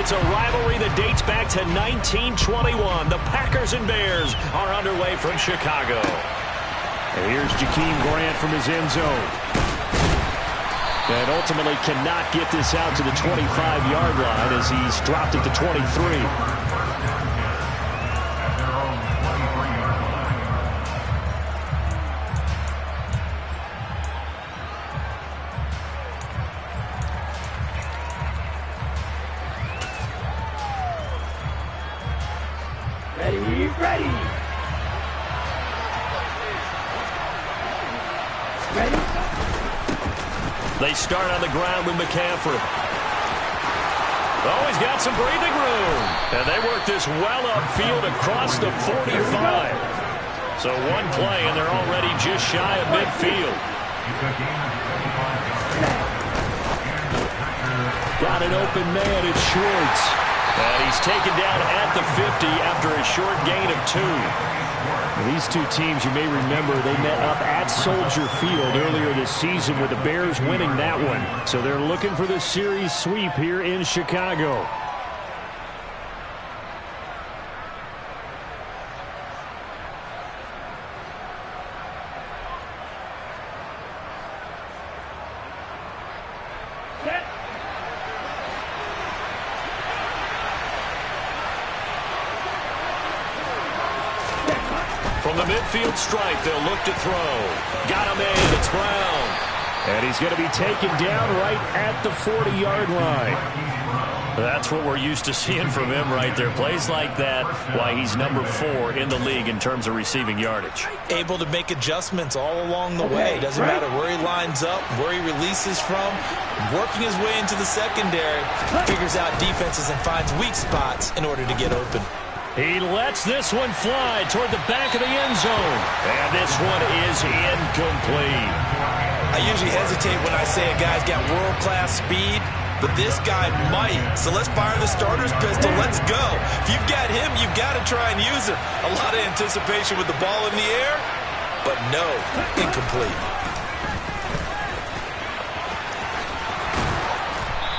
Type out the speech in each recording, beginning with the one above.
It's a rivalry that dates back to 1921. The Packers and Bears are underway from Chicago. And here's Jakeem Grant from his end zone. And ultimately cannot get this out to the 25-yard line as he's dropped it to 23. They start on the ground with McCaffrey. Oh, he's got some breathing room. And they work this well upfield across the 45. So one play, and they're already just shy of midfield. Got an open man, it's Schwartz. And he's taken down at the 50 after a short gain of 2. These two teams, you may remember, they met up at Soldier Field earlier this season with the Bears winning that one. So they're looking for the series sweep here in Chicago. From the midfield stripe, they'll look to throw. Got him in. It's Brown. And he's going to be taken down right at the 40-yard line. That's what we're used to seeing from him right there. Plays like that, why he's number 4 in the league in terms of receiving yardage. Able to make adjustments all along the way. Doesn't matter where he lines up, where he releases from. Working his way into the secondary. Figures out defenses and finds weak spots in order to get open. He lets this one fly toward the back of the end zone. And this one is incomplete. I usually hesitate when I say a guy's got world-class speed, but this guy might. So let's fire the starter's pistol. Let's go. If you've got him, you've got to try and use him. A lot of anticipation with the ball in the air, but no, incomplete.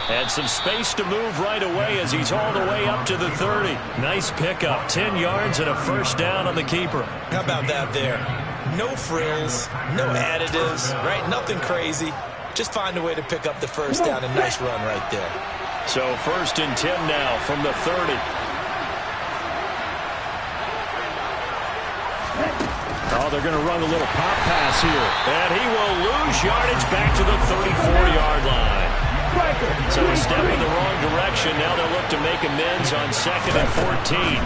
And some space to move right away as he's all the way up to the 30. Nice pickup, 10 yards and a first down on the keeper. How about that there? No frills, no additives, right? Nothing crazy. Just find a way to pick up the first down. A nice run right there. So 1st and 10 now from the 30. Oh, they're going to run a little pop pass here. And he will lose yardage back to the 34-yard line. So a step in the wrong direction. Now they'll look to make amends on 2nd and 14.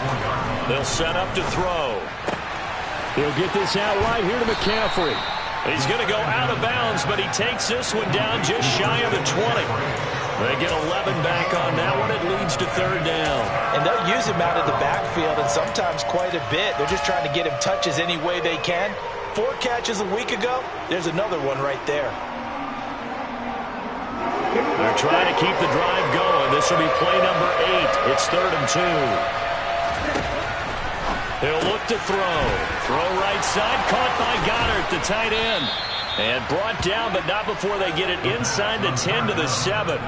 They'll set up to throw. He'll get this out right here to McCaffrey. He's going to go out of bounds, but he takes this one down just shy of the 20. They get 11 back on that one. It leads to 3rd down. And they'll use him out of the backfield, and sometimes quite a bit. They're just trying to get him touches any way they can. 4 catches a week ago. There's another one right there. They're trying to keep the drive going. This will be play number 8. It's 3rd and 2. He'll look to throw. Throw right side. Caught by Goddard, the tight end. And brought down, but not before they get it inside the 10 to the 7.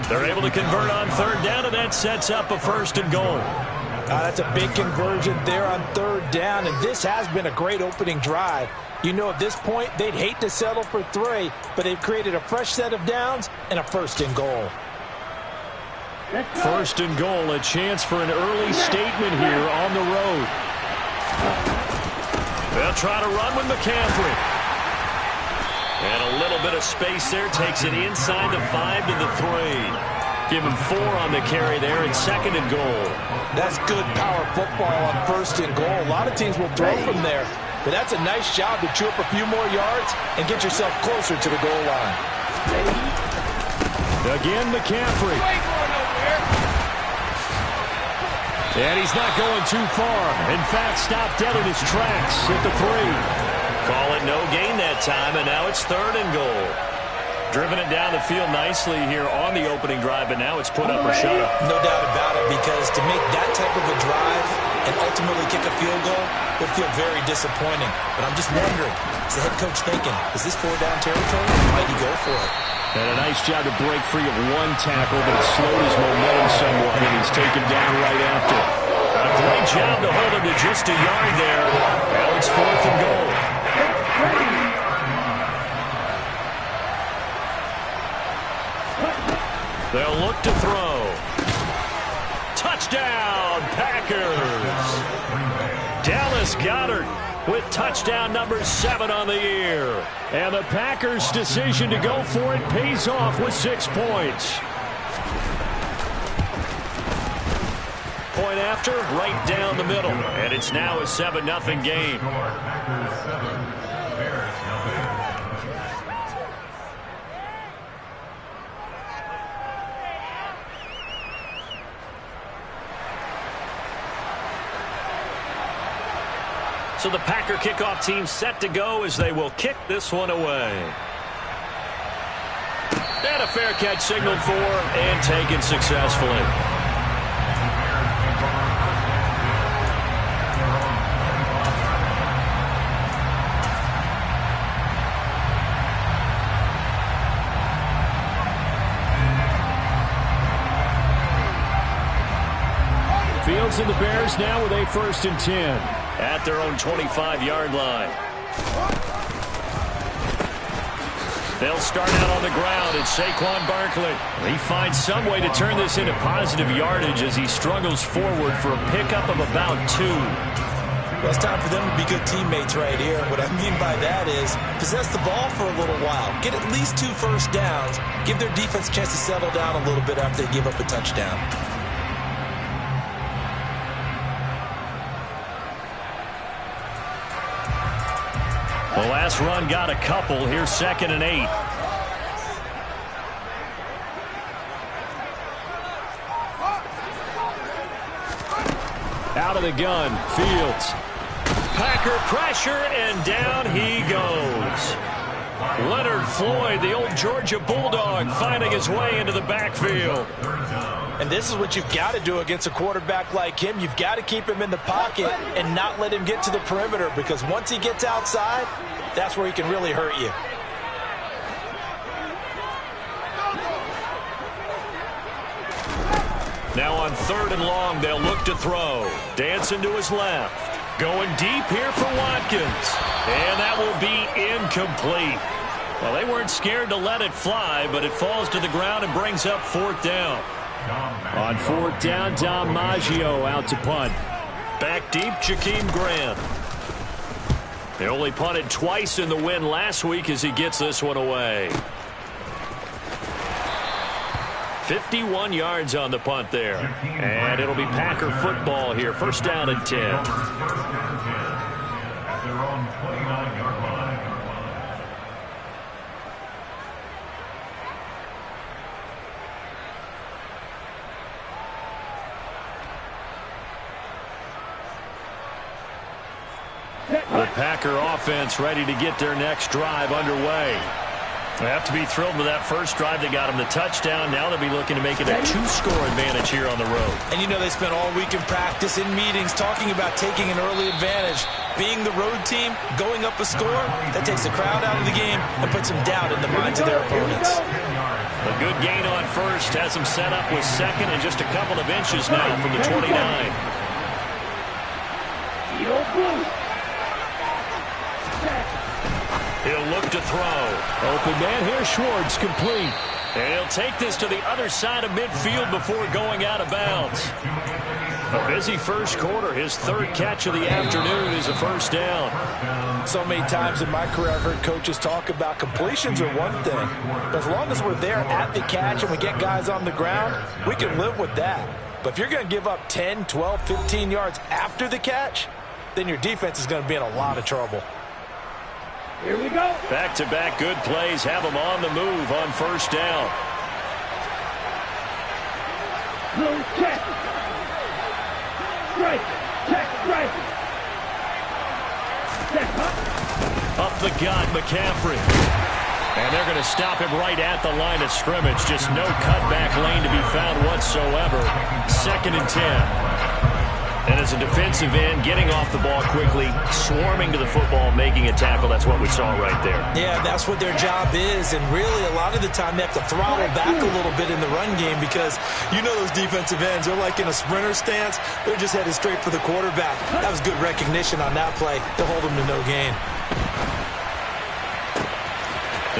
They're able to convert on 3rd down, and that sets up a 1st and goal. That's a big conversion there on 3rd down, and this has been a great opening drive. You know, at this point, they'd hate to settle for 3, but they've created a fresh set of downs and a 1st and goal. 1st and goal, a chance for an early statement here on the road. They'll try to run with McCaffrey. And a little bit of space there, takes it inside the 5 to the 3. Give him 4 on the carry there, and 2nd and goal. That's good power football on 1st and goal. A lot of teams will throw from there. But that's a nice job to chew up a few more yards and get yourself closer to the goal line. Again, McCaffrey. And he's not going too far. In fact, stopped dead in his tracks at the 3. Call it no gain that time, and now it's 3rd and goal. Driven it down the field nicely here on the opening drive, but now it's put up or shut up. No doubt about it, because to make that type of a drive and ultimately kick a field goal would feel very disappointing. But I'm just wondering, is the head coach thinking, is this 4-down territory? Might he go for it? And a nice job to break free of one tackle, but it slowed his momentum somewhat, and he's taken down right after. A great job to hold him to just a yard there. Now it's 4th and goal. They'll look to throw. Touchdown, Packers. Dallas Goedert with touchdown number 7 on the year. And the Packers' decision to go for it pays off with 6 points. Point after, right down the middle. And it's now a 7-0 game. So the Packer kickoff team set to go as they will kick this one away. And a fair catch signaled for and taken successfully. Fields and the Bears now with a 1st and 10. At their own 25-yard line. They'll start out on the ground. It's Saquon Barkley. He finds some way to turn this into positive yardage as he struggles forward for a pickup of about 2. Well, it's time for them to be good teammates right here. What I mean by that is possess the ball for a little while. Get at least 2 first downs. Give their defense a chance to settle down a little bit after they give up a touchdown. The last run got a couple. Here's 2nd and 8. Out of the gun, Fields. Packer pressure, and down he goes. Leonard Floyd, the old Georgia Bulldog, finding his way into the backfield. And this is what you've got to do against a quarterback like him. You've got to keep him in the pocket and not let him get to the perimeter, because once he gets outside, that's where he can really hurt you. Now on 3rd and long, they'll look to throw. Dancing to his left. Going deep here for Watkins. And that will be incomplete. Well, they weren't scared to let it fly, but it falls to the ground and brings up 4th down. On 4th down, Dom Maggio out to punt. Back deep, Jakeem Grant. They only punted twice in the win last week as he gets this one away. 51 yards on the punt there. And it'll be Packer football here. 1st down and 10. The Packer offense ready to get their next drive underway. They have to be thrilled with that first drive. They got them the touchdown. Now they'll be looking to make it a 2-score advantage here on the road. And you know, they spent all week in practice, in meetings, talking about taking an early advantage. Being the road team, going up a score, that takes the crowd out of the game and puts some doubt in the minds of their opponents. A good gain on 1st has them set up with 2nd and just a couple of inches now from the 29. He'll look to throw. Open man here, Schwartz, complete. And he'll take this to the other side of midfield before going out of bounds. A busy first quarter. His 3rd catch of the afternoon is a 1st down. So many times in my career, I've heard coaches talk about completions are one thing. But as long as we're there at the catch and we get guys on the ground, we can live with that. But if you're going to give up 10, 12, 15 yards after the catch, then your defense is going to be in a lot of trouble. Here we go. Back-to-back good plays have them on the move on 1st down. Check. Strike. Check. Strike. Up the gut, McCaffrey. And they're going to stop him right at the line of scrimmage. Just no cutback lane to be found whatsoever. 2nd and 10. And as a defensive end, getting off the ball quickly, swarming to the football, making a tackle, that's what we saw right there. Yeah, that's what their job is. And really, a lot of the time, they have to throttle back a little bit in the run game because you know those defensive ends, they're like in a sprinter stance. They're just headed straight for the quarterback. That was good recognition on that play. They'll hold them to no gain.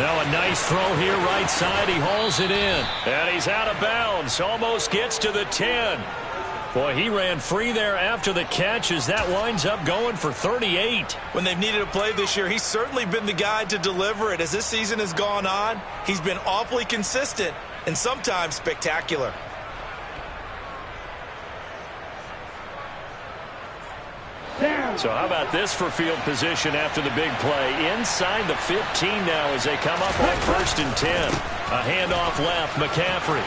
Now a nice throw here right side. He hauls it in. And he's out of bounds. Almost gets to the 10. Boy, he ran free there after the catch as that winds up going for 38. When they've needed a play this year, he's certainly been the guy to deliver it. As this season has gone on, he's been awfully consistent and sometimes spectacular. So how about this for field position after the big play? Inside the 15 now as they come up on 1st and 10. A handoff left, McCaffrey.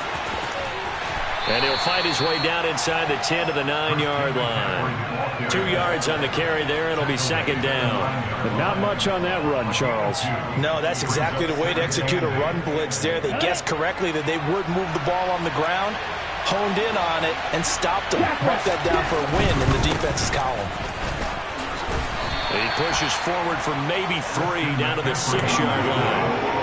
And he'll fight his way down inside the 10 to the 9-yard line. 2 yards on the carry there, and it'll be 2nd down. But not much on that run, Charles. No, that's exactly the way to execute a run blitz there. They guessed correctly that they would move the ball on the ground, honed in on it, and stopped them. Marked that down for a win in the defense's column. He pushes forward for maybe 3 down to the 6-yard line.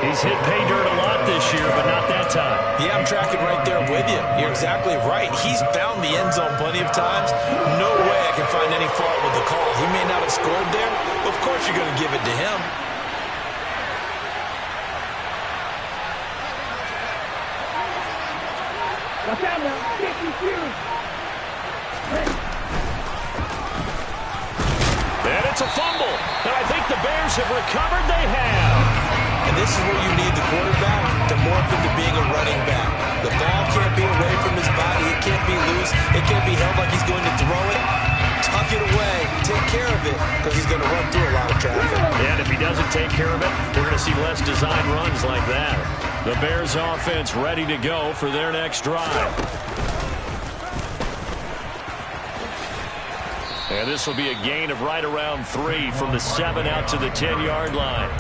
He's hit pay dirt a lot this year, but not that time. Yeah, I'm tracking right there with you. You're exactly right. He's found the end zone plenty of times. No way I can find any fault with the call. He may not have scored there, but of course you're going to give it to him. Watch out now. Get confused. And it's a fumble. And I think the Bears have recovered. They have. And this is where you need the quarterback to morph into being a running back. The ball can't be away from his body. It can't be loose. It can't be held like he's going to throw it. Tuck it away. Take care of it because he's going to run through a lot of traffic. And if he doesn't take care of it, we're going to see less design runs like that. The Bears offense ready to go for their next drive. And this will be a gain of right around 3 from the 7 out to the 10-yard line.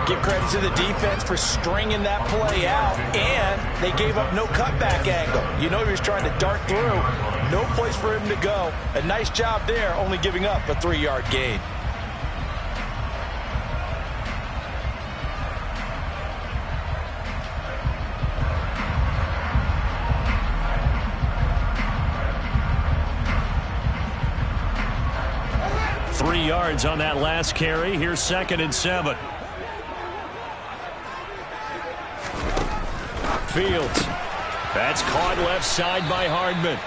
Give credit to the defense for stringing that play out, and they gave up no cutback angle. You know he was trying to dart through. No place for him to go. A nice job there, only giving up a 3-yard gain. Three yards on that last carry. Here's 2nd and 7. Fields. That's caught left side by Hardman.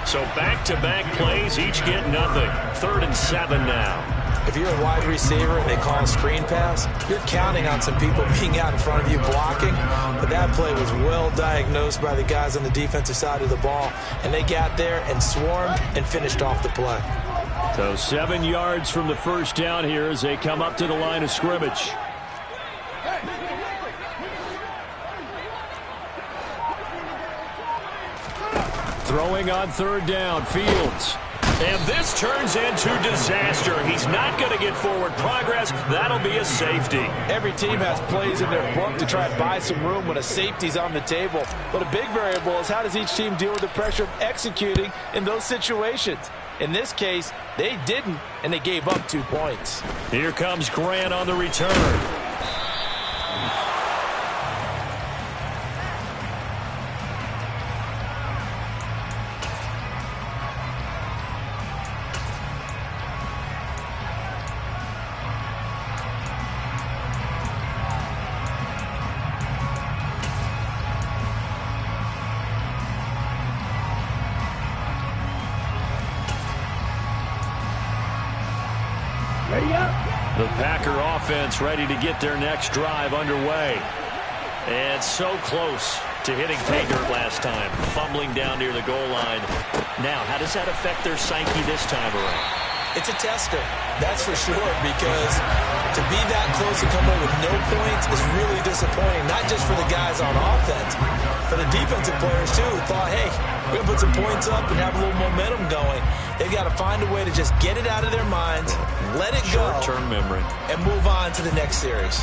So back-to-back plays, each get nothing. 3rd and 7 now. If you're a wide receiver and they call a screen pass, you're counting on some people being out in front of you blocking. But that play was well diagnosed by the guys on the defensive side of the ball. And they got there and swarmed and finished off the play. So 7 yards from the first down here as they come up to the line of scrimmage. Throwing on 3rd down, Fields. And this turns into disaster. He's not going to get forward progress. That'll be a safety. Every team has plays in their book to try and buy some room when a safety's on the table. But a big variable is how does each team deal with the pressure of executing in those situations. In this case, they didn't, and they gave up 2 points. Here comes Grant on the return. The Packer offense ready to get their next drive underway. And so close to hitting pay dirt last time, fumbling down near the goal line. Now, how does that affect their psyche this time around? It's a tester, that's for sure, because to be that close and come away with no points is really disappointing, not just for the guys on offense, but the defensive players, too, who thought, hey, we're going to put some points up and have a little momentum going. They've got to find a way to just get it out of their minds, let it go, short-term memory, and move on to the next series.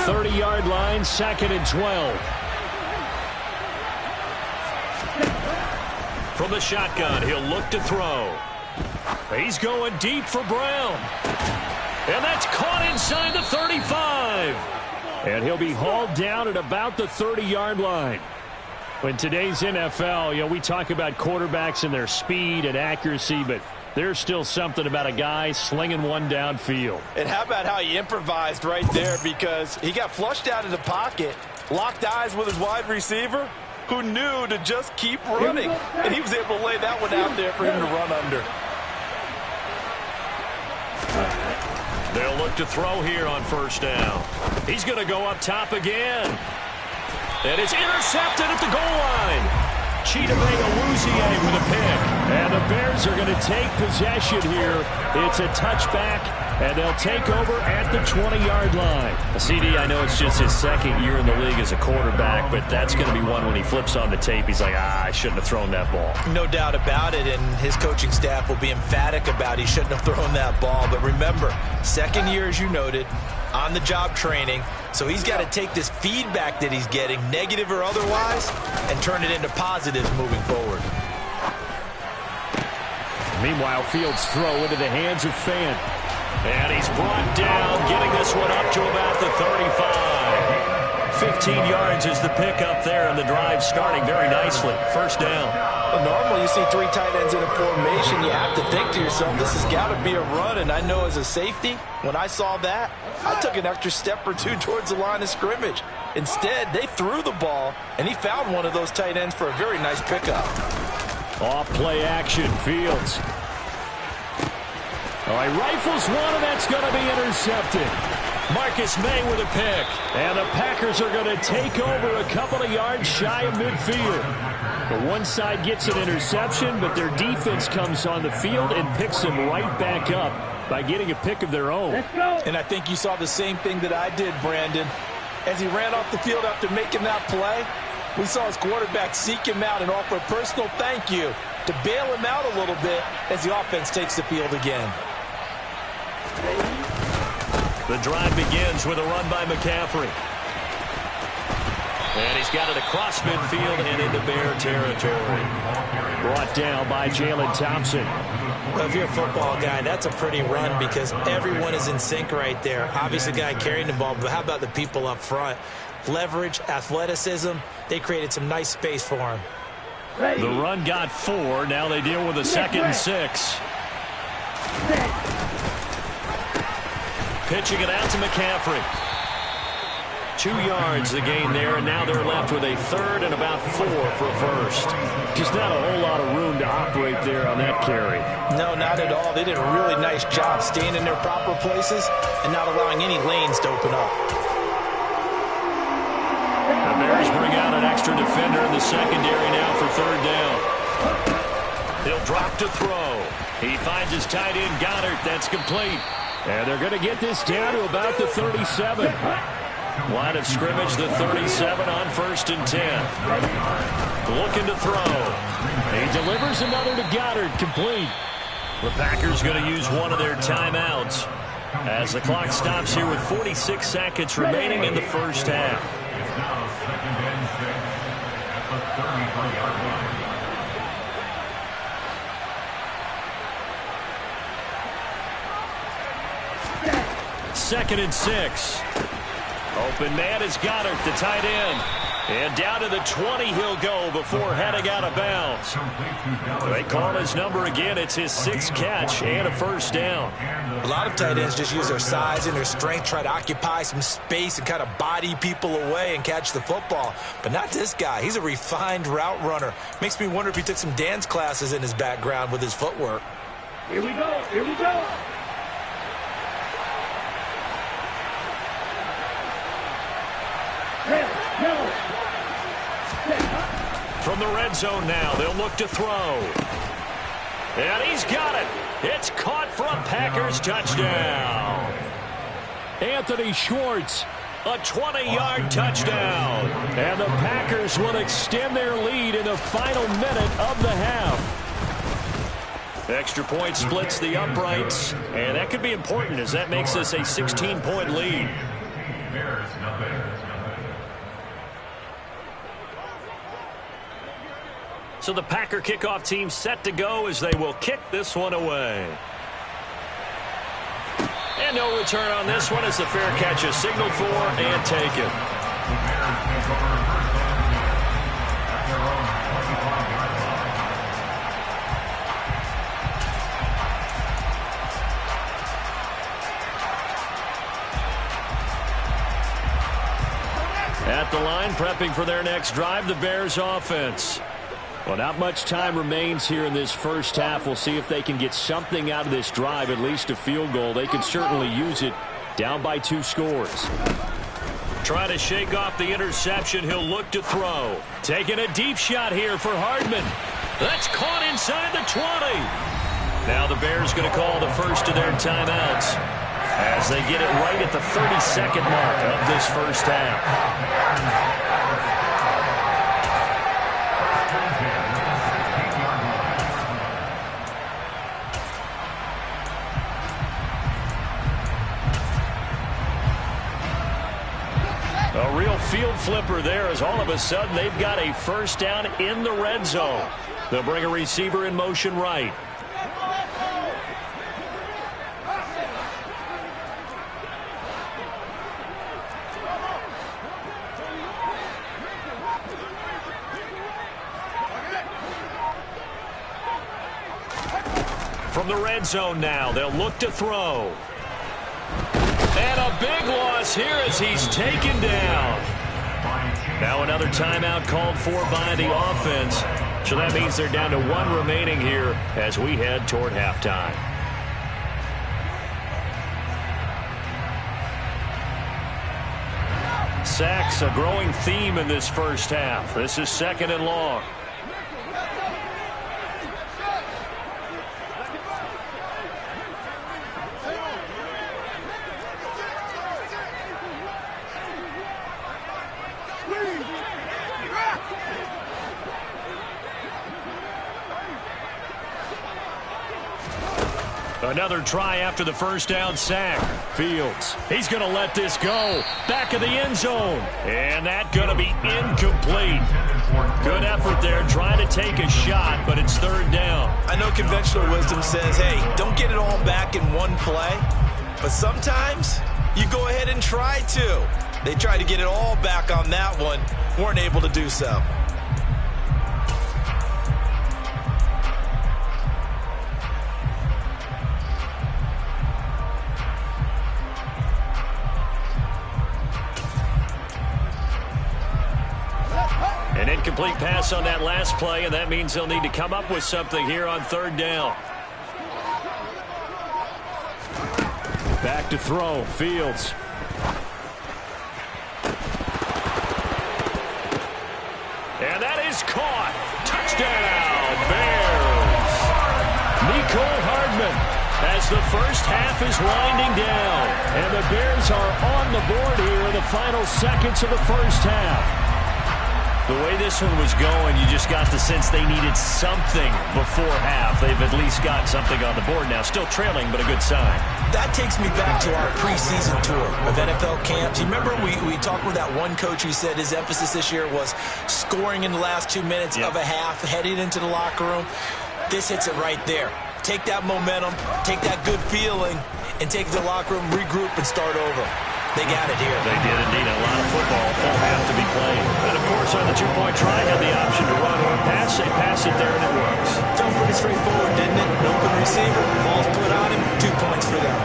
30-yard line, 2nd and 12. From the shotgun, he'll look to throw. He's going deep for Brown. And that's caught inside the 35. And he'll be hauled down at about the 30-yard line. In today's NFL, we talk about quarterbacks and their speed and accuracy, but there's still something about a guy slinging one downfield. And how about how he improvised right there, because he got flushed out of the pocket, locked eyes with his wide receiver, who knew to just keep running. And he was able to lay that one out there for him to run under. They'll look to throw here on 1st down. He's going to go up top again. And it's intercepted at the goal line. Chidobe Awuzie with a pick. And the Bears are going to take possession here. It's a touchback, and they'll take over at the 20-yard line. CD, I know it's just his 2nd year in the league as a quarterback, but that's going to be one when he flips on the tape. He's like, I shouldn't have thrown that ball. No doubt about it, and his coaching staff will be emphatic about he shouldn't have thrown that ball. But remember, 2nd year, as you noted, on-the-job training. So he's got to take this feedback that he's getting, negative or otherwise, and turn it into positives moving forward. Meanwhile, Fields' throw into the hands of Fant. And he's brought down, getting this one up to about the 35. 15 yards is the pickup there, and the drive starting very nicely. 1st down. Well, normally you see 3 tight ends in a formation. You have to think to yourself, this has got to be a run. And I know as a safety, when I saw that, I took an extra step or 2 towards the line of scrimmage. Instead, they threw the ball, and he found one of those tight ends for a very nice pickup. Off play action, Fields. All right, rifles one, and that's going to be intercepted. Marcus May with a pick. And the Packers are going to take over a couple of yards shy of midfield. But one side gets an interception, but their defense comes on the field and picks them right back up by getting a pick of their own. And I think you saw the same thing that I did, Brandon. As he ran off the field after making that play, we saw his quarterback seek him out and offer a personal thank you to bail him out a little bit as the offense takes the field again. The drive begins with a run by McCaffrey. And he's got it across midfield and into Bear territory. Brought down by Jalen Thompson. Well, if you're a football guy, that's a pretty run because everyone is in sync right there. Obviously, the guy carrying the ball, but how about the people up front? Leverage, athleticism, they created some nice space for him. The run got 4. Now they deal with a 2nd and 6. Pitching it out to McCaffrey. 2 yards the gain there, and now they're left with a 3rd and about 4 for a 1st. Just not a whole lot of room to operate there on that carry. No, not at all. They did a really nice job staying in their proper places and not allowing any lanes to open up. The Bears bring out an extra defender in the secondary now for 3rd down. He'll drop to throw. He finds his tight end, Goddard. That's complete. And they're going to get this down to about the 37. Line of scrimmage, the 37 on 1st and 10. Looking to throw. He delivers another to Goddard, complete. The Packers going to use one of their timeouts as the clock stops here with 46 seconds remaining in the 1st half. Second and 6. Open man is Goddard, the tight end. And down to the 20 he'll go before heading out of bounds. They call his number again. It's his 6th catch and a 1st down. A lot of tight ends just use their size and their strength, try to occupy some space and kind of body people away and catch the football. But not this guy. He's a refined route runner. Makes me wonder if he took some dance classes in his background with his footwork. Here we go. Here we go. From the red zone now, they'll look to throw. And he's got it. It's caught for a Packers touchdown. Anthony Schwartz, a 20-yard touchdown. And the Packers will extend their lead in the final minute of the half. Extra point splits the uprights, and that could be important as that makes this a 16-point lead. So the Packer kickoff team set to go as they will kick this one away. And no return on this one as the fair catch is signaled for and taken. At the line, prepping for their next drive, the Bears offense. Well, not much time remains here in this first half. We'll see if they can get something out of this drive, at least a field goal. They could certainly use it down by 2 scores. Trying to shake off the interception. He'll look to throw. Taking a deep shot here for Hardman. That's caught inside the 20. Now the Bears going to call the first of their timeouts as they get it right at the 30-second mark of this first half. A real field flipper there as all of a sudden they've got a first down in the red zone. They'll bring a receiver in motion right. From the red zone now, they'll look to throw. And a big loss here as he's taken down. Now another timeout called for by the offense. So that means they're down to 1 remaining here as we head toward halftime. Sacks, a growing theme in this first half. This is 2nd and long. Another try after the first down sack. Fields, he's going to let this go. Back of the end zone. And that going to be incomplete. Good effort there trying to take a shot, but it's 3rd down. I know conventional wisdom says, hey, don't get it all back in one play. But sometimes you go ahead and try to. They tried to get it all back on that one. Weren't able to do so. An incomplete pass on that last play, and that means they'll need to come up with something here on 3rd down. Back to throw. Fields. And that is caught. Touchdown, Bears. Mecole Hardman as the first half is winding down. And the Bears are on the board here in the final seconds of the first half. The way this one was going, you just got the sense they needed something before half. They've at least got something on the board now. Still trailing, but a good sign. That takes me back to our preseason tour of NFL camps. You remember we talked with that one coach who said his emphasis this year was scoring in the last 2 minutes of a half, heading into the locker room. This hits it right there. Take that momentum, take that good feeling, and take it to the locker room, regroup, and start over. They got it here. They did indeed. A lot of football will have to be played. And, of course, on the 2-point try, had the option to run or pass. They pass it there, and it works. Felt pretty straightforward, didn't it? An open receiver, ball's put on him, 2 points for them.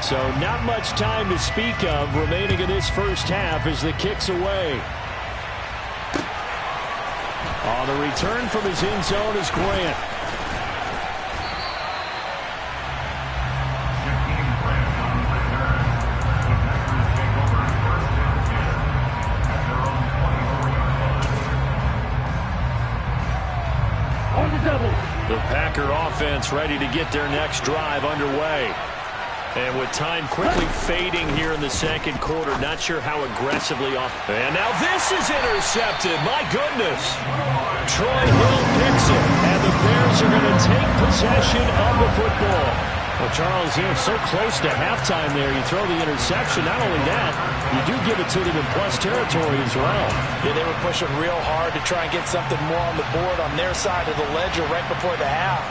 So not much time to speak of remaining in this first half as the kick's away. On the return from his end zone is Grant. The Packer offense ready to get their next drive underway. And with time quickly fading here in the second quarter, not sure how aggressively off. And now this is intercepted. My goodness. Troy Hill picks it, and the Bears are going to take possession of the football. Well, Charles, you're so close to halftime there. You throw the interception. Not only that, you do give it to them in plus territory as well. Yeah, they were pushing real hard to try and get something more on the board on their side of the ledger right before the half.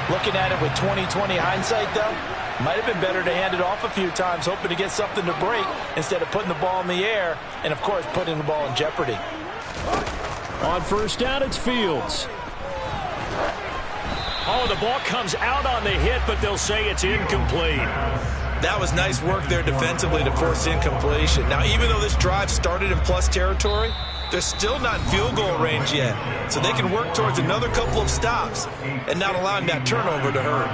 Looking at it with 20/20 hindsight, though, might have been better to hand it off a few times, hoping to get something to break instead of putting the ball in the air and, of course, putting the ball in jeopardy. On first down, it's Fields. Oh, the ball comes out on the hit, but they'll say it's incomplete. That was nice work there defensively to force incompletion. Now, even though this drive started in plus territory, they're still not in field goal range yet. So they can work towards another couple of stops and not allowing that turnover to hurt.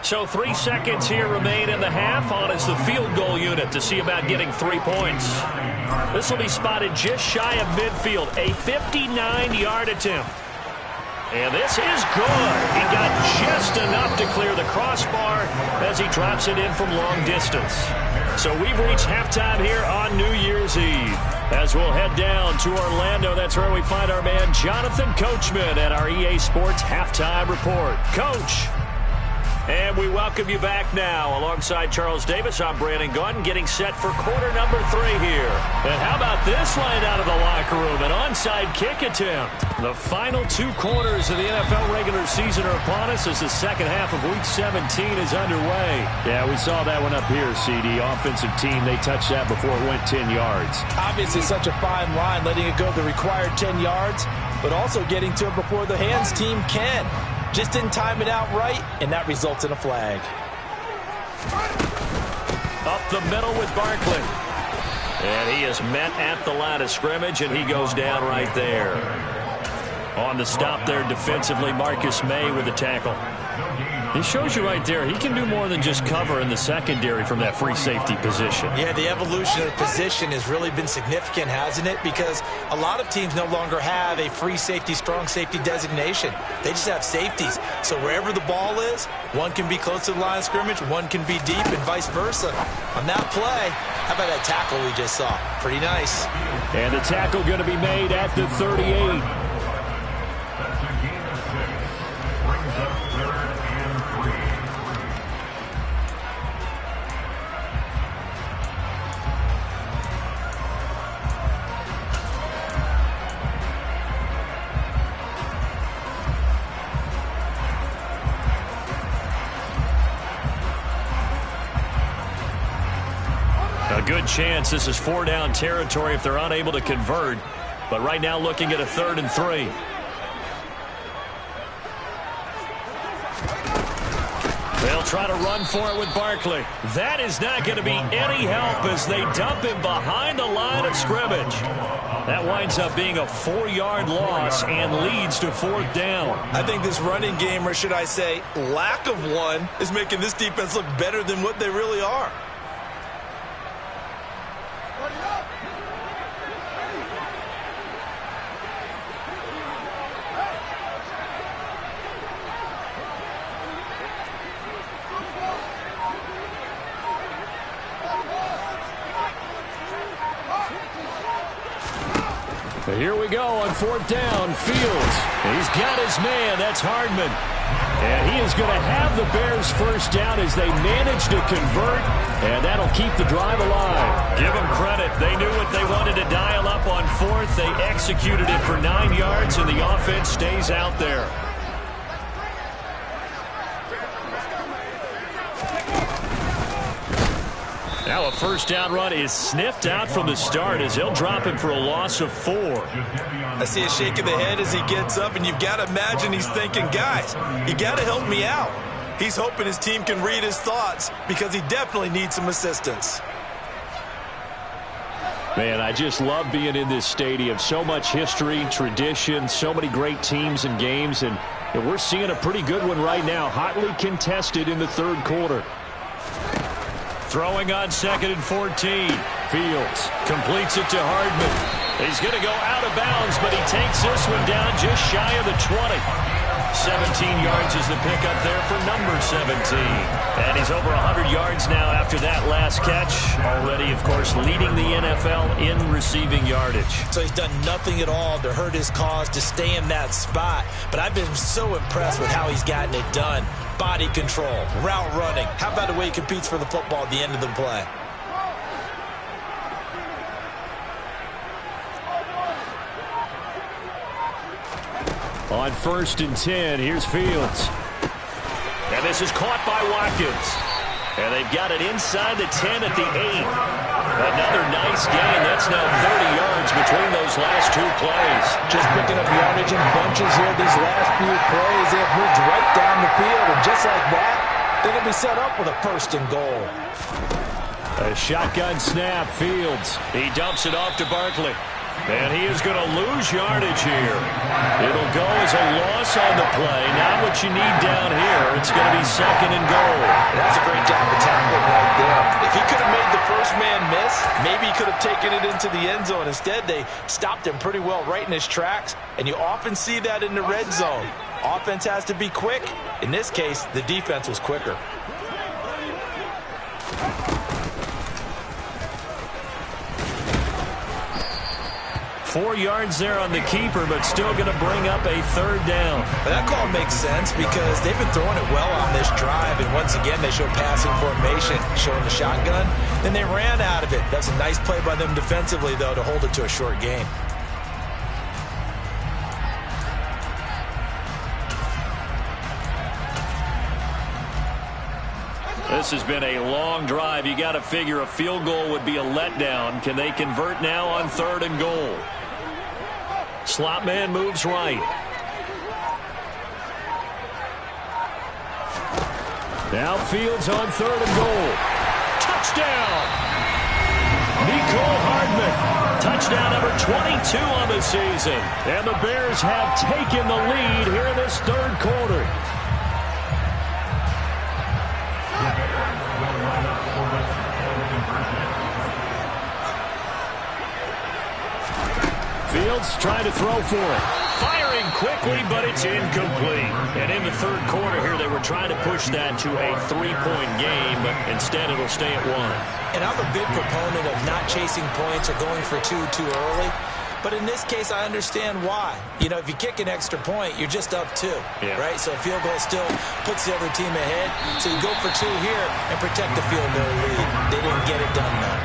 So 3 seconds here remain in the half. On is the field goal unit to see about getting 3 points. This will be spotted just shy of midfield. A 59-yard attempt. And this is good. He got just enough to clear the crossbar as he drops it in from long distance. So we've reached halftime here on New Year's Eve. As we'll head down to Orlando, that's where we find our man Jonathan Coachman at our EA Sports Halftime Report. Coach. And we welcome you back now. Alongside Charles Davis, I'm Brandon Gaudin, getting set for quarter number 3 here. And how about this line out of the locker room? An onside kick attempt. The final 2 quarters of the NFL regular season are upon us as the second half of Week 17 is underway. Yeah, we saw that one up here, CD. Offensive team, they touched that before it went 10 yards. Obviously such a fine line, letting it go the required 10 yards, but also getting to it before the hands team can. Just didn't time it out right, and that results in a flag. Up the middle with Barkley. And he is met at the line of scrimmage, and he goes down right there. On the stop there defensively, Marcus May with the tackle. He shows you right there, he can do more than just cover in the secondary from that free safety position. Yeah, the evolution of the position has really been significant, hasn't it? Because a lot of teams no longer have a free safety, strong safety designation. They just have safeties. So wherever the ball is, one can be close to the line of scrimmage, one can be deep, and vice versa. On that play, how about that tackle we just saw? Pretty nice. And the tackle going to be made at the 38. A good chance this is 4-down territory if they're unable to convert. But right now looking at a 3rd and 3. They'll try to run for it with Barkley. That is not going to be any help as they dump him behind the line of scrimmage. That winds up being a 4-yard loss and leads to 4th down. I think this running game, or should I say lack of one, is making this defense look better than what they really are. Here we go on 4th down. Fields. He's got his man. That's Hardman. And he is going to have the Bears first down as they manage to convert. And that'll keep the drive alive. Give them credit. They knew what they wanted to dial up on 4th. They executed it for 9 yards, and the offense stays out there. Now a first down run is sniffed out from the start as they'll drop him for a loss of 4. I see a shake of the head as he gets up, and you've got to imagine he's thinking, guys, you got to help me out. He's hoping his team can read his thoughts because he definitely needs some assistance. Man, I just love being in this stadium. So much history, tradition, so many great teams and games, and we're seeing a pretty good one right now, hotly contested in the 3rd quarter. Throwing on 2nd and 14. Fields completes it to Hardman. He's going to go out of bounds, but he takes this one down just shy of the 20. 17 yards is the pickup there for number 17. And he's over 100 yards now after that last catch. Already, of course, leading the NFL in receiving yardage. So he's done nothing at all to hurt his cause, to stay in that spot. But I've been so impressed with how he's gotten it done. Body control, route running. How about the way he competes for the football at the end of the play? On 1st and 10, here's Fields. And this is caught by Watkins. And they've got it inside the 10 at the 8. Another nice gain. That's now 30 yards between those last two plays. Just picking up yardage in bunches here these last few plays. They have moved right down the field. And just like that, they're going to be set up with a 1st and goal. A shotgun snap, Fields. He dumps it off to Barkley. And he is going to lose yardage here. It'll go as a loss on the play. Not what you need down here. It's going to be 2nd and goal. That's a great job of tackling right there. If he could have made the first man miss, maybe he could have taken it into the end zone. Instead, they stopped him pretty well right in his tracks. And you often see that in the red zone. Offense has to be quick. In this case, the defense was quicker. 4 yards there on the keeper, but still going to bring up a 3rd down. But that call makes sense because they've been throwing it well on this drive, and once again they show passing formation, showing the shotgun. Then they ran out of it. That's a nice play by them defensively, though, to hold it to a short gain. This has been a long drive. You got to figure a field goal would be a letdown. Can they convert now on 3rd and goal? Slot man moves right. Now Fields on 3rd and goal. Touchdown! Mecole Hardman. Touchdown number 22 on the season. And the Bears have taken the lead here in this 3rd quarter. Fields trying to throw for it. Firing quickly, but it's incomplete. And in the 3rd quarter here, they were trying to push that to a 3-point game, but instead it'll stay at 1. And I'm a big proponent of not chasing points or going for two too early. But in this case, I understand why. You know, if you kick an extra point, you're just up 2, right? So a field goal still puts the other team ahead. So you go for 2 here and protect the field goal lead. They didn't get it done, though.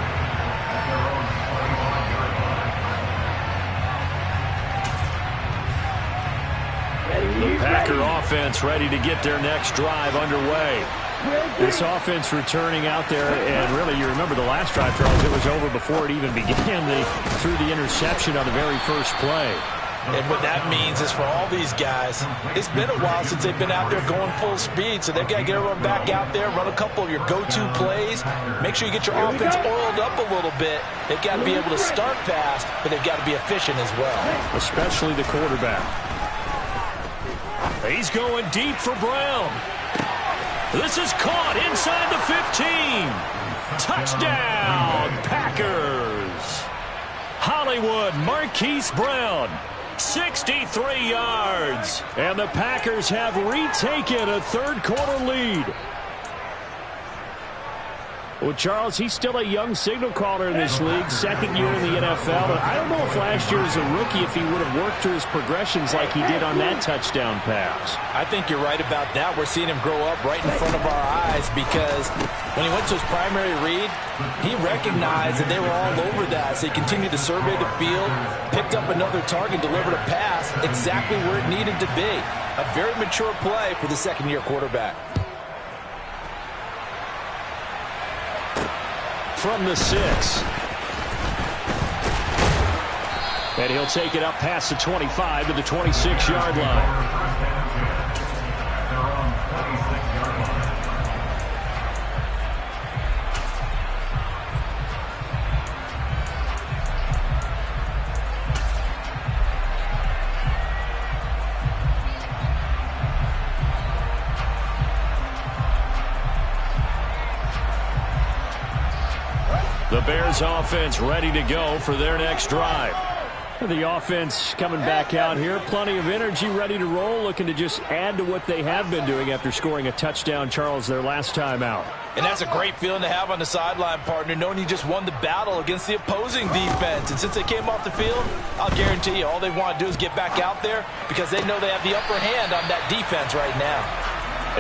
The Packer offense ready to get their next drive underway. This offense returning out there, and really, you remember the last drive, Charles, it was over before it even began. They threw the interception on the very first play. And what that means is for all these guys, it's been a while since they've been out there going full speed, so they've got to get everyone back out there, run a couple of your go-to plays, make sure you get your offense oiled up a little bit. They've got to be able to start fast, but they've got to be efficient as well. Especially the quarterback. He's going deep for Brown. This is caught inside the 15. Touchdown, Packers. Hollywood Marquise Brown, 63 yards. And the Packers have retaken a 3rd quarter lead. Well, Charles, he's still a young signal caller in this league, 2nd year in the NFL. I don't know if last year as a rookie, if he would have worked through his progressions like he did on that touchdown pass. I think you're right about that. We're seeing him grow up right in front of our eyes because when he went to his primary read, he recognized that they were all over that. So he continued to survey the field, picked up another target, delivered a pass exactly where it needed to be. A very mature play for the 2nd-year quarterback. From the 6. And he'll take it up past the 25 to the 26-yard line. The Bears offense ready to go for their next drive. The offense coming back out here. Plenty of energy, ready to roll, looking to just add to what they have been doing after scoring a touchdown, Charles, their last time out. And that's a great feeling to have on the sideline, partner, knowing you just won the battle against the opposing defense. And since they came off the field, I'll guarantee you all they want to do is get back out there because they know they have the upper hand on that defense right now.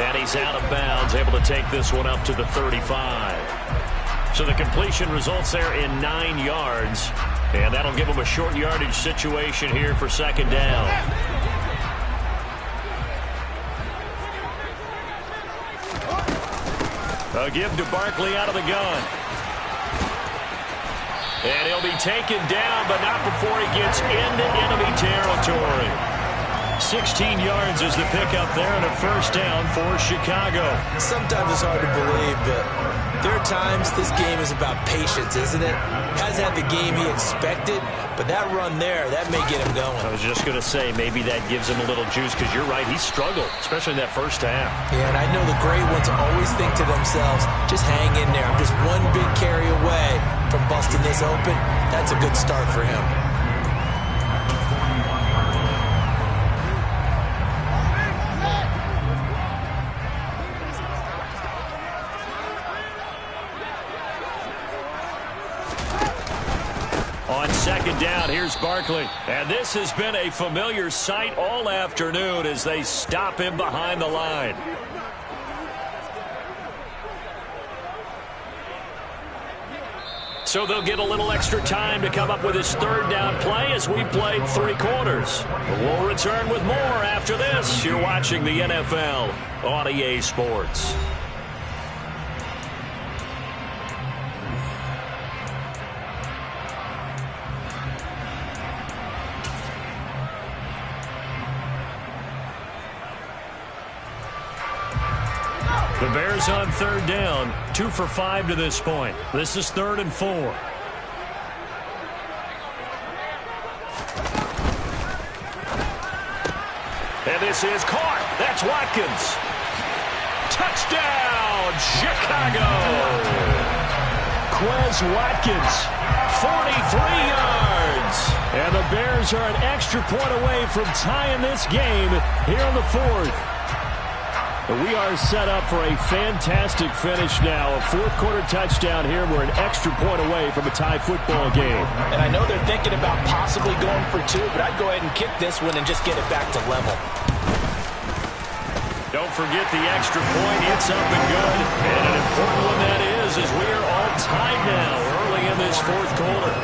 And he's out of bounds, able to take this one up to the 35. So the completion results there in 9 yards. And that'll give them a short yardage situation here for second down. A give to Barkley out of the gun. And he'll be taken down, but not before he gets into enemy territory. 16 yards is the pickup there and a first down for Chicago. Sometimes it's hard to believe, but there are times this game is about patience, isn't it? Hasn't had the game he expected, but that run there, that may get him going. I was just going to say, maybe that gives him a little juice because you're right, he struggled, especially in that first half. Yeah, and I know the great ones always think to themselves, just hang in there. I'm just one big carry away from busting this open. That's a good start for him. On second down, here's Barkley. And this has been a familiar sight all afternoon as they stop him behind the line. So they'll get a little extra time to come up with his third down play as we played 3 quarters. We'll return with more after this. You're watching the NFL on EA Sports. The Bears on third down, 2 for 5 to this point. This is 3rd and 4. And this is caught. That's Watkins. Touchdown, Chicago. Quez Watkins, 43 yards. And the Bears are an extra point away from tying this game here in the 4th. We are set up for a fantastic finish now. A 4th-quarter touchdown here. We're an extra point away from a tie football game. And I know they're thinking about possibly going for 2, but I'd go ahead and kick this one and just get it back to level. Don't forget the extra point. It's up and good. And an important one that is as we are all tied now early in this 4th quarter.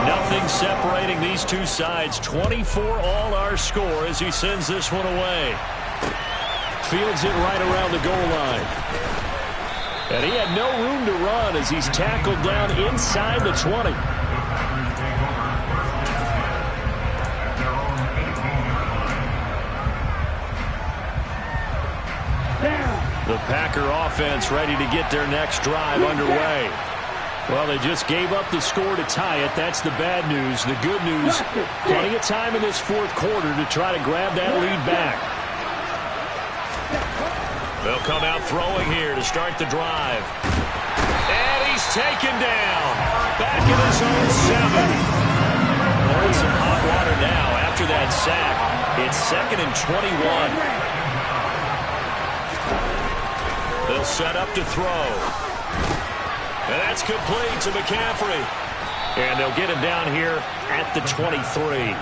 Nothing separating these two sides. 24 all our score as he sends this one away. Fields it right around the goal line. And he had no room to run as he's tackled down inside the 20. The Packer offense ready to get their next drive underway. Well, they just gave up the score to tie it. That's the bad news. The good news, plenty of time in this 4th quarter to try to grab that lead back. They'll come out throwing here to start the drive. And he's taken down. Back in his own 7. They're in some hot water now after that sack. It's 2nd and 21. They'll set up to throw. And that's complete to McCaffrey. And they'll get him down here at the 23.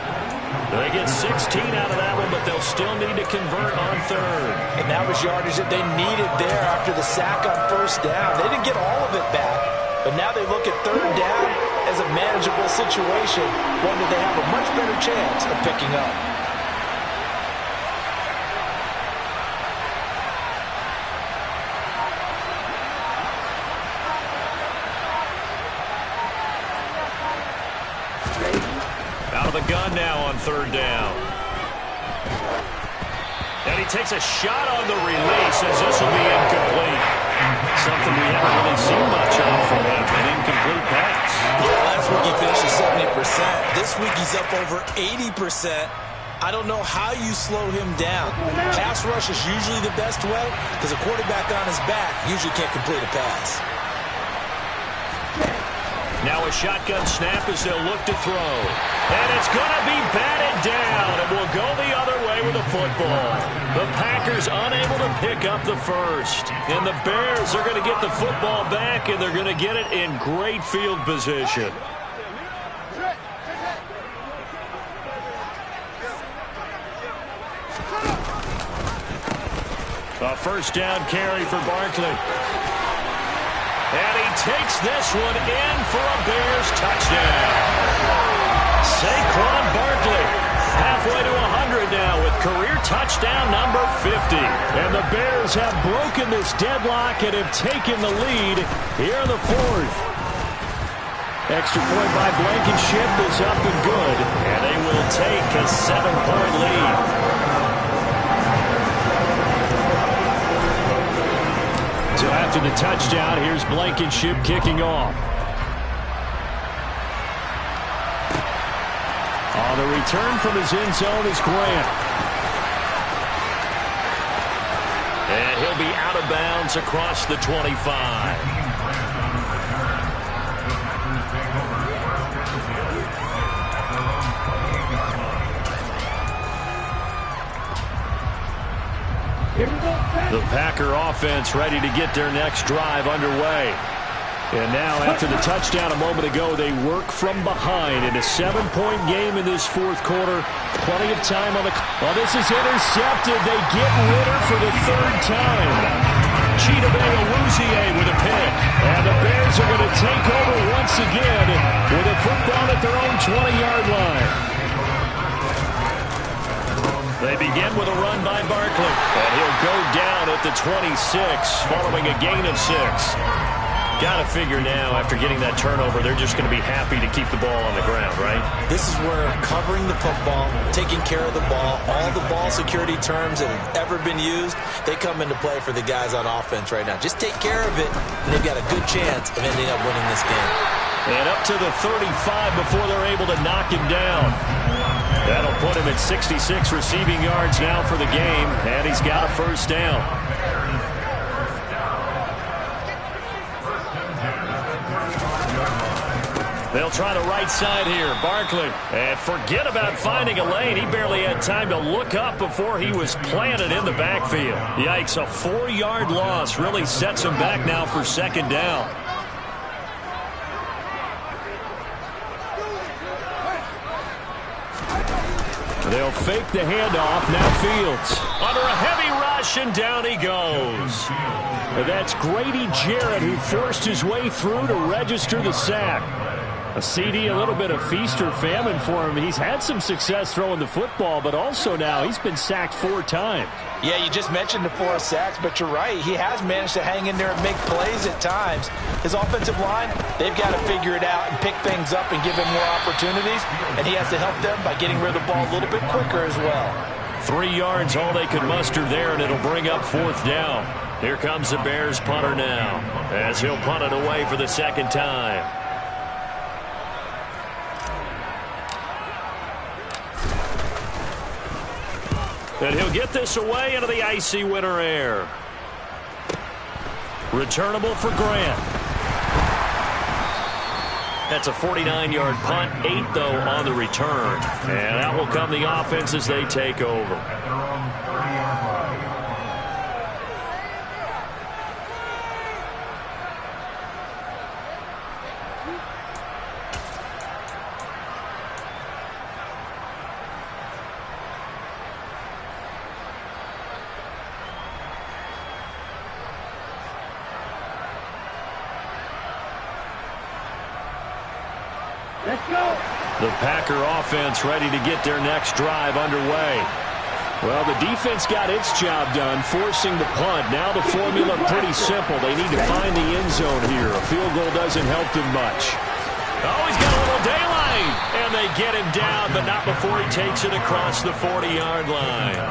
They get 16 out of that one, but they'll still need to convert on 3rd. And that was yardage that they needed there after the sack on 1st down. They didn't get all of it back, but now they look at 3rd down as a manageable situation, one that they have a much better chance of picking up. Out of the gun now on 3rd down. And he takes a shot on the release as this will be incomplete. Something we haven't really seen much of from him, an incomplete pass. Yeah, last week he finished at 70%. This week he's up over 80%. I don't know how you slow him down. Pass rush is usually the best way because a quarterback on his back usually can't complete a pass. Now a shotgun snap as they'll look to throw. And it's going to be batted down, and will go the other way with the football. The Packers unable to pick up the first. And the Bears are going to get the football back, and they're going to get it in great field position. A first down carry for Barkley. And he takes this one in for a Bears touchdown. Saquon Barkley halfway to 100 now with career touchdown number 50. And the Bears have broken this deadlock and have taken the lead here in the fourth. Extra point by Blankenship is up and good. And they will take a 7-point lead. So after the touchdown, here's Blankenship kicking off. On the return from his end zone is Grant. And he'll be out of bounds across the 25. The Packer offense ready to get their next drive underway. And now after the touchdown a moment ago, they work from behind in a 7-point game in this fourth quarter. Plenty of time on the... Well, this is intercepted. They get Ritter for the third time. Chidobe Awuzie with a pick. And the Bears are going to take over once again with a football at their own 20-yard line. They begin with a run by Barkley. And he'll go down at the 26 following a gain of 6. Got to figure now, after getting that turnover, they're just going to be happy to keep the ball on the ground, right? This is where covering the football, taking care of the ball, all the ball security terms that have ever been used, they come into play for the guys on offense right now. Just take care of it, and they've got a good chance of ending up winning this game. And up to the 35 before they're able to knock him down. That'll put him at 66 receiving yards now for the game, and he's got a first down. They'll try the right side here. Barkley. And forget about finding a lane. He barely had time to look up before he was planted in the backfield. Yikes, a 4-yard loss really sets him back now for second down. They'll fake the handoff. Now Fields under a heavy rush, and down he goes. That's Grady Jarrett, who forced his way through to register the sack. A CD, a little bit of feast or famine for him. He's had some success throwing the football, but also now he's been sacked 4 times. Yeah, you just mentioned the 4 sacks, but you're right. He has managed to hang in there and make plays at times. His offensive line, they've got to figure it out and pick things up and give him more opportunities, and he has to help them by getting rid of the ball a little bit quicker as well. 3 yards, all they could muster there, and it'll bring up 4th down. Here comes the Bears punter now, as he'll punt it away for the second time. And he'll get this away into the icy winter air. Returnable for Grant. That's a 49-yard punt, 8 though on the return. And that will come the offense as they take over. Let's go. The Packer offense ready to get their next drive underway. Well, the defense got its job done, forcing the punt. Now the formula pretty simple. They need to find the end zone here. A field goal doesn't help them much. Oh, he's got a little daylight. And they get him down, but not before he takes it across the 40-yard line.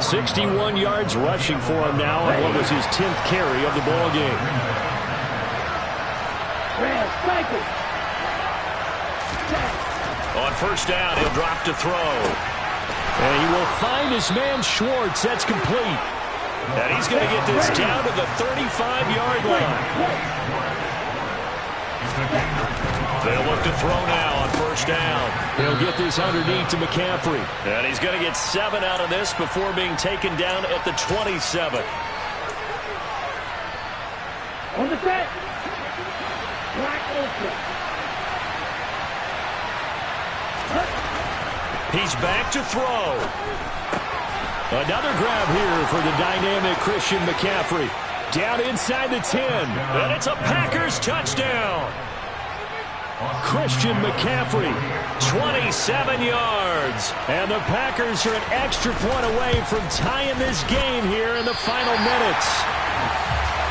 61 yards rushing for him now on what was his 10th carry of the ball game. On first down, he'll drop to throw. And he will find his man Schwartz. That's complete. And he's going to get this down to the 35-yard line. to throw now on first down. He'll get this underneath to McCaffrey. And he's going to get 7 out of this before being taken down at the 27. On the set. Black open. He's back to throw. Another grab here for the dynamic Christian McCaffrey. Down inside the 10. And it's a Packers touchdown. Christian McCaffrey, 27 yards. And the Packers are an extra point away from tying this game here in the final minutes.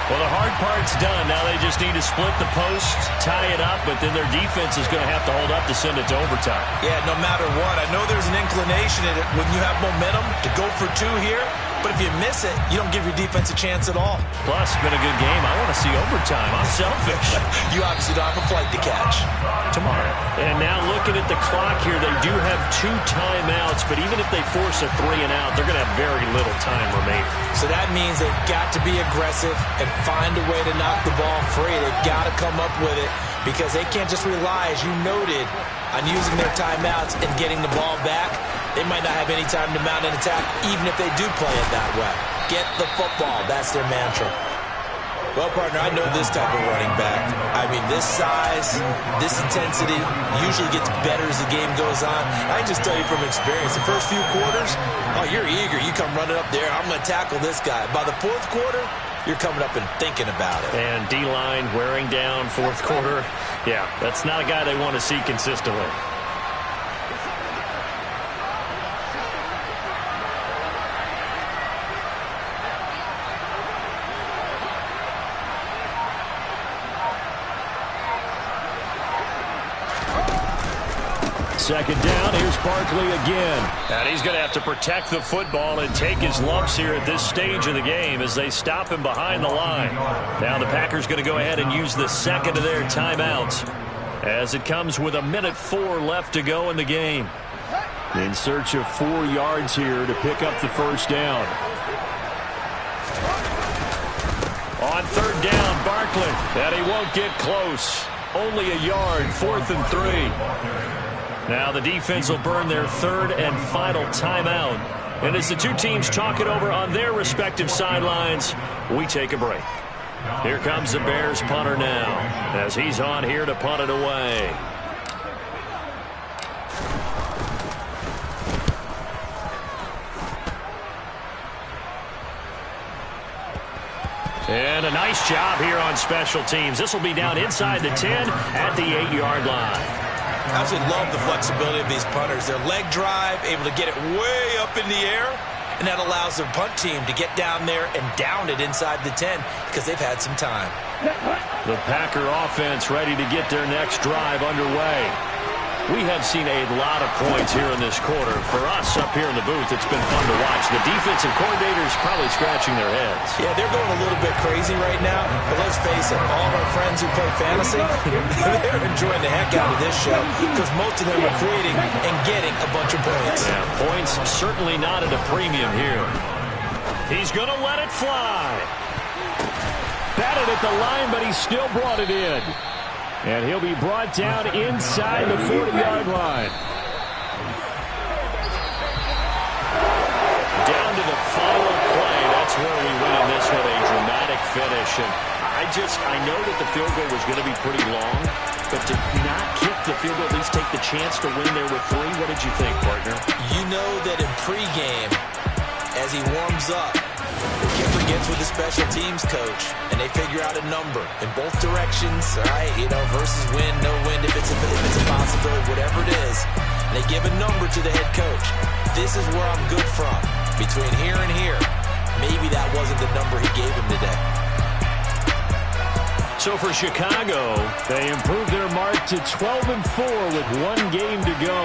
Well, the hard part's done. Now they just need to split the post, tie it up, but then their defense is going to have to hold up to send it to overtime. Yeah, no matter what. I know there's an inclination in it when you have momentum to go for 2 here, but if you miss it, you don't give your defense a chance at all. Plus, it's been a good game. I want to see overtime. I'm selfish. You obviously don't have a flight to catch. Tomorrow. And now looking at the clock here, they do have 2 timeouts, but even if they force a 3 and out, they're going to have very little time remaining. So that means they've got to be aggressive and find a way to knock the ball free. They've got to come up with it because they can't just rely, as you noted, on using their timeouts and getting the ball back. They might not have any time to mount an attack, even if they do play it that way. Get the football. That's their mantra. Well, partner, I know this type of running back. I mean, this size, this intensity usually gets better as the game goes on. I can just tell you from experience, the first few quarters, oh, you're eager. You come running up there. I'm going to tackle this guy. By the 4th quarter, you're coming up and thinking about it. And D-line wearing down 4th quarter. Yeah, that's not a guy they want to see consistently. Second down, here's Barkley again. And he's going to have to protect the football and take his lumps here at this stage of the game as they stop him behind the line. Now the Packers going to go ahead and use the second of their timeouts as it comes with 1:04 left to go in the game. In search of 4 yards here to pick up the first down. On 3rd down, Barkley. And he won't get close. Only a yard, 4th and 3. Now the defense will burn their 3rd and final timeout. And as the 2 teams talk it over on their respective sidelines, we take a break. Here comes the Bears punter now as he's on here to punt it away. And a nice job here on special teams. This will be down inside the 10 at the 8-yard line. I absolutely love the flexibility of these punters. Their leg drive, able to get it way up in the air, and that allows their punt team to get down there and down it inside the 10 because they've had some time. The Packer offense ready to get their next drive underway. We have seen a lot of points here in this quarter. For us up here in the booth, it's been fun to watch. The defensive coordinators probably scratching their heads. Yeah, they're going a little bit crazy right now. But let's face it, all of our friends who play fantasy, they're enjoying the heck out of this show because most of them are creating and getting a bunch of points. Yeah, points certainly not at a premium here. He's going to let it fly. Batted at the line, but he still brought it in. And he'll be brought down inside the 40-yard line. Down to the final play. That's where we win this with a dramatic finish. And I know that the field goal was going to be pretty long, but to not kick the field goal, at least take the chance to win there with 3, what did you think, partner? You know that in pregame, as he warms up, Kiffin gets with the special teams coach, and they figure out a number in both directions, all right, versus win, no win, if it's a possibility, whatever it is. And they give a number to the head coach. This is where I'm good from. Between here and here, maybe that wasn't the number he gave him today. So for Chicago, they improved their mark to 12-4 with 1 game to go.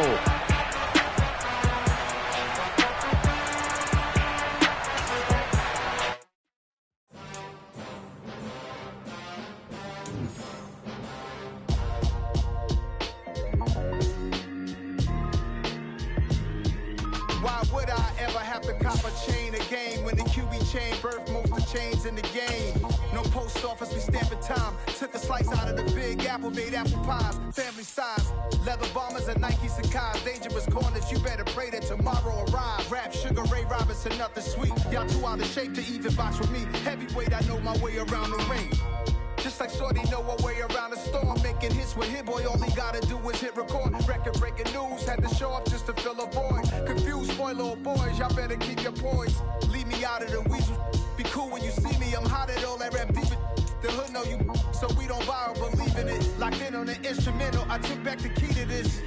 chain birth most of the chains in the game. No post office, we stamping time. Took a Slice out of the big apple, made apple pies, family size. Leather bombers and Nike Sacai's. Dangerous corners, you better pray that tomorrow arrive. Rap, Sugar Ray Robinson, nothing sweet. Y'all too out of shape to even box with me. Heavyweight, I know my way around the ring. Just like Shorty know her way around the storm. Making hits with Hit Boy, all he gotta do is hit record. Record-breaking news, had to show up just to fill a void. Confused, spoiled little boys, y'all better keep your poise. Leave me out of the weasel. Be cool when you see me, I'm hot at all that rap deep. The hood know you, so we don't borrow, believe in it. Locked in on the instrumental, I took back the key to this.